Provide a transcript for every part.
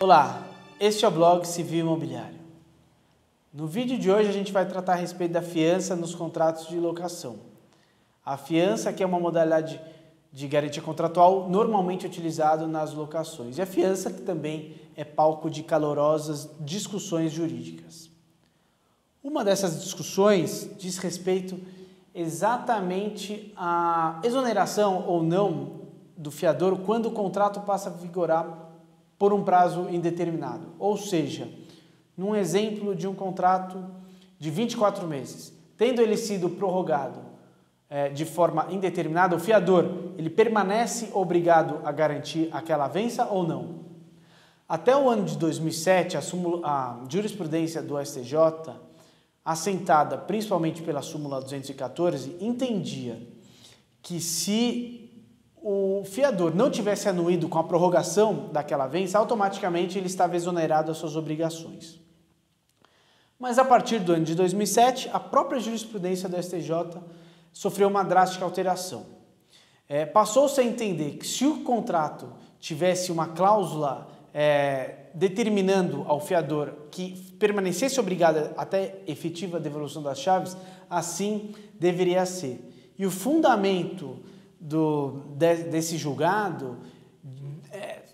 Olá, este é o blog Civil Imobiliário. No vídeo de hoje a gente vai tratar a respeito da fiança nos contratos de locação. A fiança, que é uma modalidade de garantia contratual normalmente utilizado nas locações, e a fiança, que também é palco de calorosas discussões jurídicas. Uma dessas discussões diz respeito exatamente à exoneração ou não do fiador quando o contrato passa a vigorar por um prazo indeterminado. Ou seja, num exemplo de um contrato de 24 meses, tendo ele sido prorrogado de forma indeterminada, o fiador ele permanece obrigado a garantir aquela avença ou não? Até o ano de 2007, a jurisprudência do STJ, assentada principalmente pela súmula 214, entendia que se o fiador não tivesse anuído com a prorrogação daquela avença, automaticamente ele estava exonerado das suas obrigações. Mas a partir do ano de 2007, a própria jurisprudência do STJ sofreu uma drástica alteração. Passou-se a entender que se o contrato tivesse uma cláusula determinando ao fiador que permanecesse obrigado até efetiva devolução das chaves, assim deveria ser. E o fundamento desse julgado,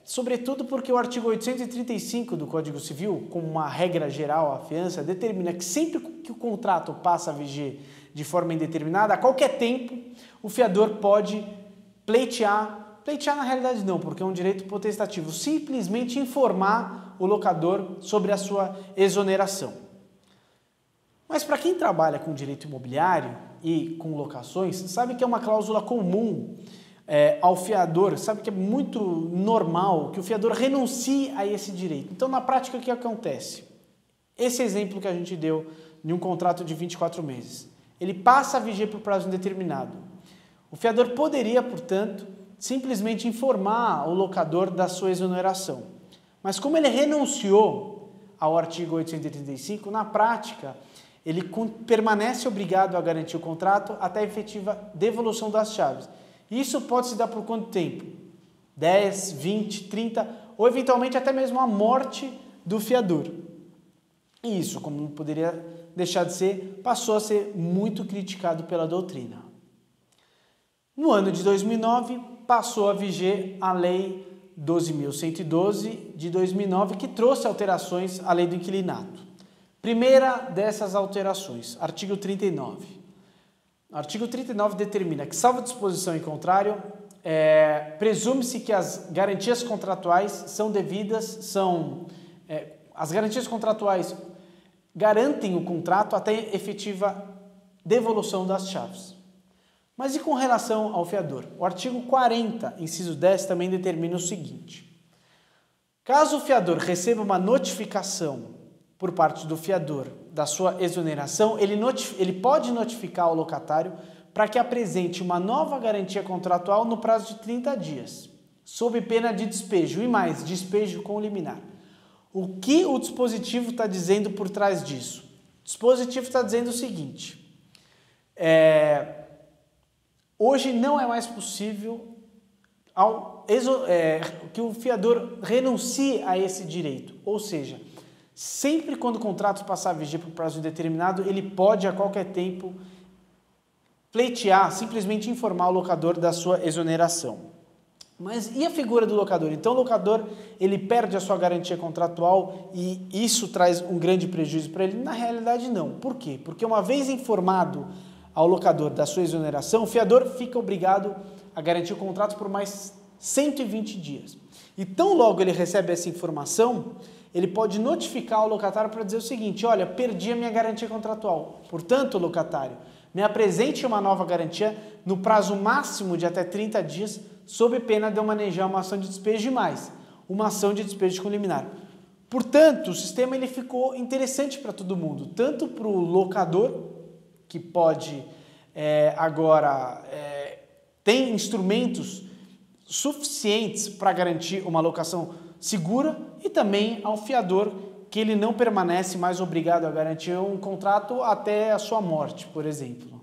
sobretudo porque o artigo 835 do Código Civil, como uma regra geral, a fiança, determina que sempre que o contrato passa a viger de forma indeterminada, a qualquer tempo, o fiador pode pleitear na realidade não, porque é um direito potestativo, simplesmente informar o locador sobre a sua exoneração. Mas para quem trabalha com direito imobiliário e com locações, sabe que é uma cláusula comum ao fiador, sabe que é muito normal que o fiador renuncie a esse direito. Então, na prática, o que acontece? Esse exemplo que a gente deu de um contrato de 24 meses, ele passa a viger por prazo indeterminado. O fiador poderia, portanto, simplesmente informar o locador da sua exoneração. Mas como ele renunciou ao artigo 835, na prática, ele permanece obrigado a garantir o contrato até a efetiva devolução das chaves. Isso pode se dar por quanto tempo? 10, 20, 30 ou eventualmente até mesmo a morte do fiador. E isso, como não poderia deixar de ser, passou a ser muito criticado pela doutrina. No ano de 2009, passou a viger a Lei 12.112 de 2009, que trouxe alterações à Lei do Inquilinato. Primeira dessas alterações, artigo 39. O artigo 39 determina que, salvo disposição em contrário, presume-se que as garantias contratuais são devidas, as garantias contratuais garantem o contrato até efetiva devolução das chaves. Mas e com relação ao fiador? O artigo 40, inciso 10, também determina o seguinte: caso o fiador receba uma notificação por parte do fiador da sua exoneração, ele pode notificar o locatário para que apresente uma nova garantia contratual no prazo de 30 dias, sob pena de despejo, e mais, despejo com liminar. O que o dispositivo está dizendo por trás disso? O dispositivo está dizendo o seguinte: hoje não é mais possível que o fiador renuncie a esse direito, ou seja, sempre quando o contrato passar a viger por prazo indeterminado, ele pode a qualquer tempo pleitear, simplesmente informar o locador da sua exoneração. Mas e a figura do locador? Então o locador ele perde a sua garantia contratual e isso traz um grande prejuízo para ele? Na realidade não. Por quê? Porque uma vez informado ao locador da sua exoneração, o fiador fica obrigado a garantir o contrato por mais 120 dias. E tão logo ele recebe essa informação, ele pode notificar o locatário para dizer o seguinte: olha, perdi a minha garantia contratual. Portanto, locatário, me apresente uma nova garantia no prazo máximo de até 30 dias, sob pena de eu manejar uma ação de despejo e mais, uma ação de despejo com liminar. Portanto, o sistema ele ficou interessante para todo mundo, tanto para o locador, que pode agora tem instrumentos suficientes para garantir uma locação segura, e também ao fiador, que ele não permanece mais obrigado a garantir um contrato até a sua morte, por exemplo.